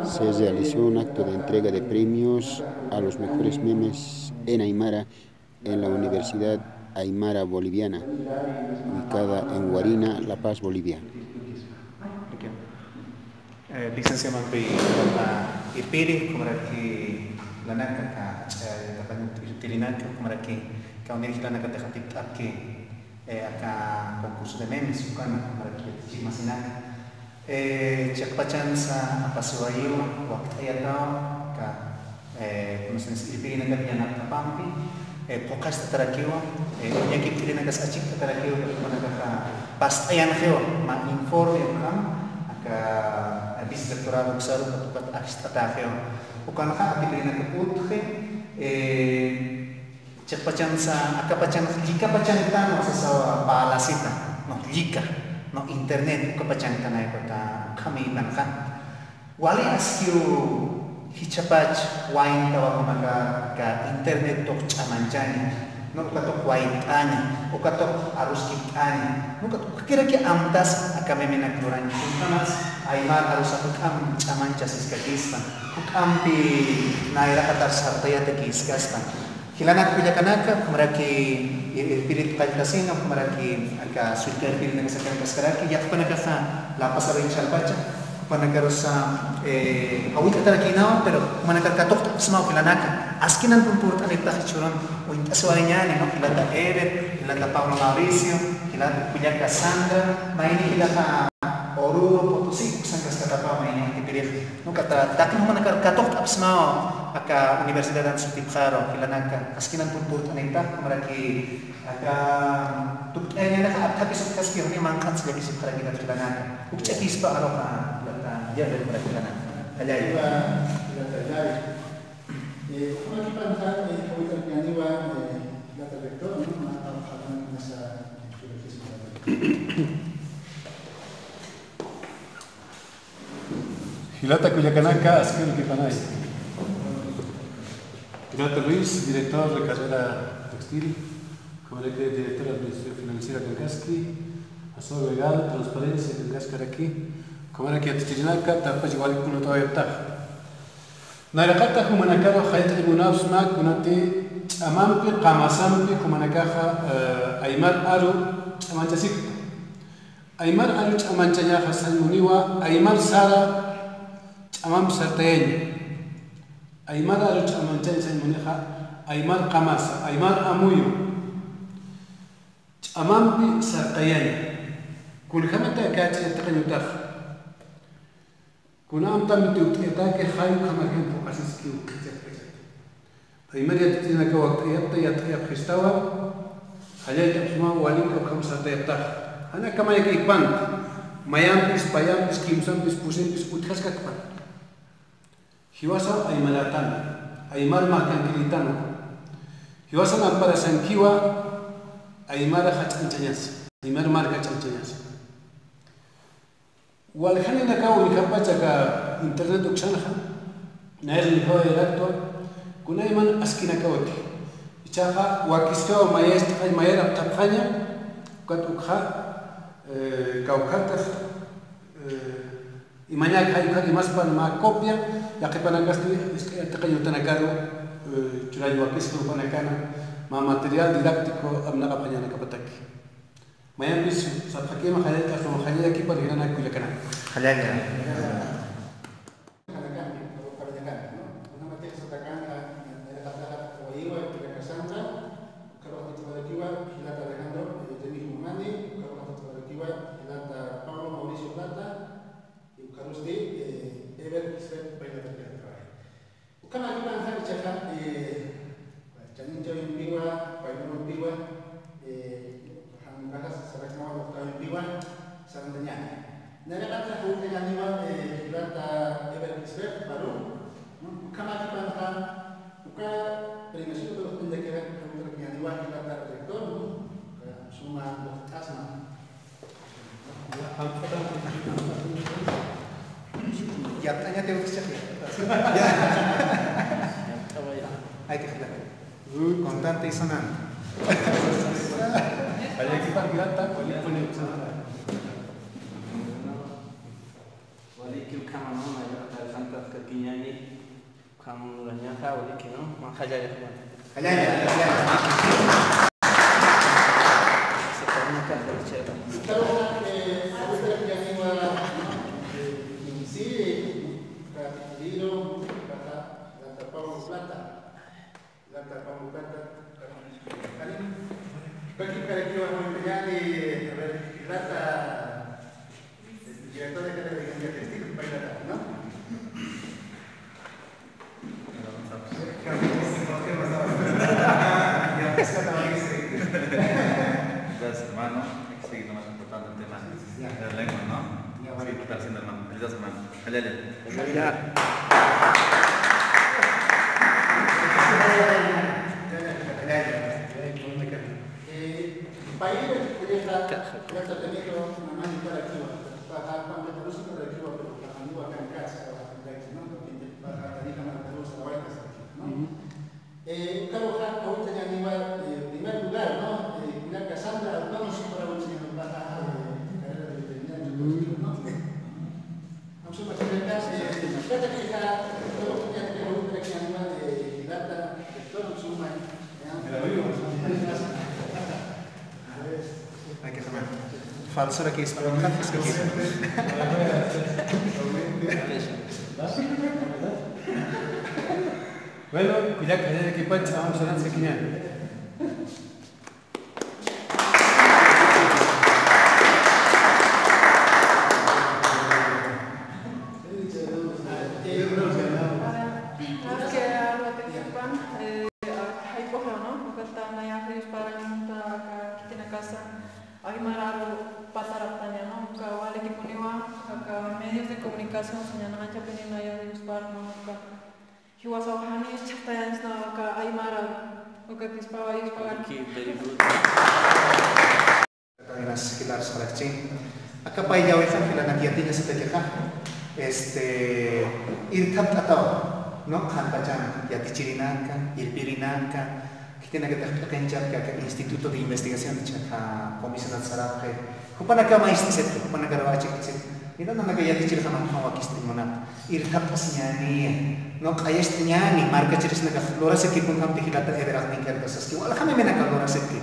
Se realizó un acto de entrega de premios a los mejores memes en Aymara en la Universidad Aymara Boliviana, ubicada en Huarina, La Paz, Bolivia. Licencia Mampi Ipiri, como que la naca utilinaca, como que unir la naca de Hatip aquí acá concurso de memes, como que chimasinaca. Chakpachan sa apasuayo, waktu ayatao ka conocen Ipiri naca de Anak Pampi, podcast terakiwa, yakip Ipiri naca sa achik terakiwa, como naca past ayan kyo, ma informe kam. Habis doktoral besar untuk akhir bukan hak diberikan keputhe cepacan sa akapacan jika pacan kita no sesawa palasita no jika no internet kapacan kana kota kami bankan wali askio hichapach wain tawa maka ka internet tok chamanjani no katok wain ani o katok arus kitani no katok kira-kira amtas akame menakluran kuntanas Aymar harus aku kam caman casis kakistan, kukam pi naira katar sartaya tekiskan. Hilanak pilih kanaka kemeraki pirit kajlasina kemeraki aka sudah pirit nagasakan kaskaraki yak panaka sa lapas arin chalpacha panaka rosa awit katarakinaw pero manaka katok semua hilanaka askinan pumpurt anit takichuran uint aswarinya ni no hilata Eret hilata Paulo Mauricio hilata pilih Cassandra maini hilata Oruro Potosí sangkas kata pa may dipilih no kata dakin mo nagkatok tapos mao aka Universidad ng Sutipjaro kilanang kaskinan punpurt anita maraki aka tukenya na ka tapos kaskir ni mangkan sa bisip para kita kilanang ukchakis pa aro ka lata ya del para kilanang alay kung nakipanta kawitan niwa lata vector no matapatan na sa Hilata Cuyacananca, Asquero Kipanay. Hilata Luis, director de carrera textil, como director de Administración Financiera Cancaski, asesor legal, transparencia Cancaski aquí, como era que Atichinaca, Tapas igual que uno todavía está. Nairacata, como Nakaro, Hayat Ibunaus Mak, Unati, Amampi, Kamasampi, como Nakaja, Aymar Aru, Amanchasik. Aymar Aru, Amanchayaja, Salmuniwa, Aymar Sara, Amam sartayenya Aymar aruch amanchen sen muneja Aymar kamasa Aymar amuyo amam bi sartayenya kun khamata kache taqanyutaf kun amta mituteta ke khayu kamaken fokasis ki Aymar yatina ka waqt yatta khistawa hayat absuma walin ka khamsa tayta ana kama yakipant mayam bis payam bis kimsam bis pusin bis utkhas ka kpan Hiwasa Aymaratan, Aymar makan kilitano. Hiwasa nampara sankiwa Aymar hachanchanyas, Aymar marca chanchanyas. Walhani nakao nikapacha ka internet ukshanaha, naer lihawa erakto, kuna Ayman askina kawati. Ichaha wakiskawa maestra mayer aptapkhanya, kat ukha kaukatas Imañak hay más para una copia, ya que para gastar este pequeño tanacaro, churayo aquí se lo panacana, más material didáctico amna apañana kapataki. Mayan bis sapaki mahayat asmo mahayat aquí para ir a la culicana. Halaya. Kama kita angkat cakap jangan jauh piwa, payung piwa, hang bahas sebagai nama dokter piwa, sebenarnya. Nara kata hukum dengan niwa kita evaluasi baru. Kama kita angkat, buka primasi itu pendekiran dokter dengan niwa kita direktor, semua dokter sama. Ya tanya teori cakap. Hay que girar. Contante y sonante. Hay que girar tanto, le pone Wali kiu kama no na kamu banyak tahu di kino, makanya ya kamu. Sekarang kan bercerita. Sekarang ahorita ya ni wa inici libro para la tapamos plata. Bagi para que vamos a empeñar a ver plata director de carrera de ingeniería textil para ¿no? Gracias, hermano. Hay que seguir lo más importante el tema de la lengua, ¿no? Sí, ¿qué tal, hermano? Felicidades, hermano. primer lugar, ¿no? Pilar Casandra, autónomos para un señor carrera de veterinario, ¿no? Vamos a pasar acá, fíjate que todo lo que te pregunta aquí animal de data, de todo suma, Hay que saber. Falso aquí es para un café. Bueno, cuidado que hay que pancha, vamos a lanzar aquí. medios de comunicación señalan a Chapinina y a Dios para no he was a honey chaptans na ka Aymara o que pispaba y pagar Okay, very good. Las kilar salakchin. Acá pa ya wesa kila nakiatinya sa teteja. Irtap atao, no? Hanpachan yati chirinanka, irpirinanka. Kitina que tenja que Instituto de Investigación de Chaca Comisión Sarapje. Kupana ka maistit, kupana ka rawachik. Ina na nagayati chiri kama hawakistin mona. Irtap asnyani. No kayest nyani marka chiris naga lora seki pun kam tikilata everak ning kertas ki wala kami mena lora seki.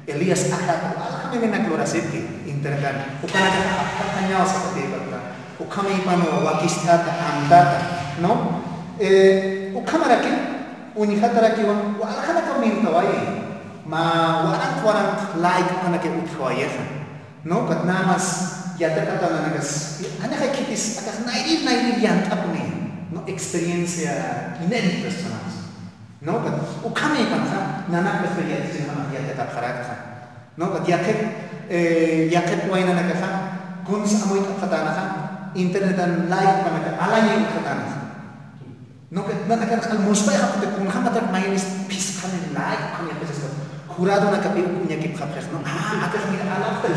Elias akhat wala kami mena lora seki intergan. Kupana ka kanya sa tebata. Ukami pano wakistata amdata, no? Ukamaraki unihataraki wala kana kami tawai. Ma warang like kana ke uthoyeha. No, kat namas yata kata nagas. Ana kay kitis akas nairi yang apne. No experiencia inédita personas. No, kat ukami panha nana experiencia na yata tapharakha. No, kat yaket waina nagaha guns amoy katana internet dan live pada alanya katana. No, kat nanakan al musbah aku tekun hamata mainis piskan live kami apa sih? Kurado nak kapi punya kip kapres no. Atas ni alam tel.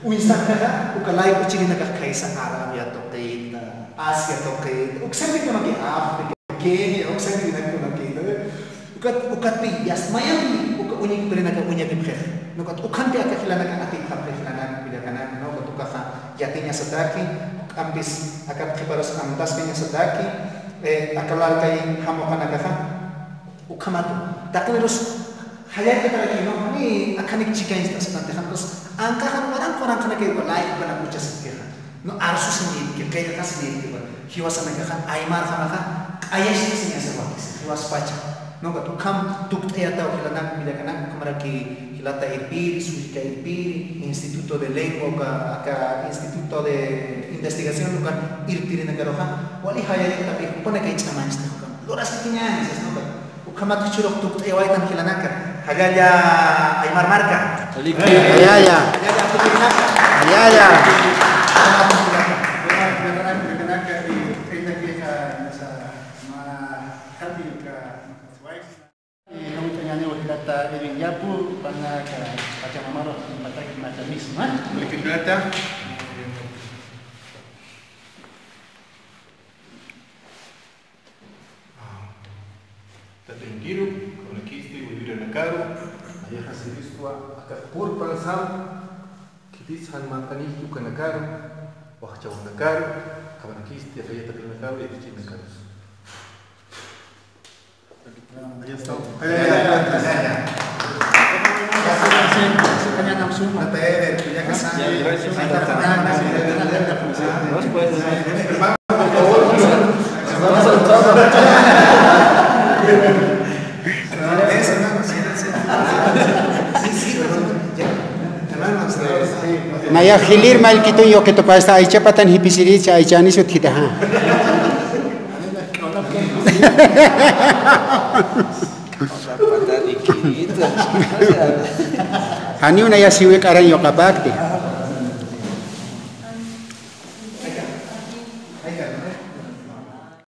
Uisan kah? Ukalai kucing nak kaisa Arab ya tokai, Asia tokai. Uksan ni kena Afrika, Kenya, uksan ni nak kena Kenya. Ukat pi yas mayang uka unik beri nak unya kip kah. No kat ukan pi akak hilang nak atik kapres hilang bila kanan. No kat ukah jatinya sedaki, ambis akak kibaras amdas kanya sedaki. Akalar kay hamokan akak ukamatu. Tak terus hayat kita lagi no ni akan ikcikan nanti kan terus angka kan orang kena kayak live kena puja sekian no arsus sendiri kayak kas sendiri gitu hiwasan mereka kan aymar kan ayah sih sih sebuah hiwas baca no katu kam tuk ya tahu hilang bila kena kemaraki hilata irpir suika irpir Instituto de Lengua ka Instituto de Investigación kan irpir negara kan wali hayat tapi pun kayak zaman itu kan loras kinya nih no kamat curug tuk ewaitan hilanaka hagaya aymar marka Ayaya Tatengkiru, kalau kisti wibira nakaru, ayah hasil istua akat pur palsam, kitis han mantani tu kanakaru, wah cawan nakaru, kawan kisti ayah tapi nakaru itu cina nakaru. Ya está. Ya. Naya hilir mal kito yo que topa esta aicha patan hipisiricha aicha ni sut kita ha. Hani una ya siwe karan yo kapakti.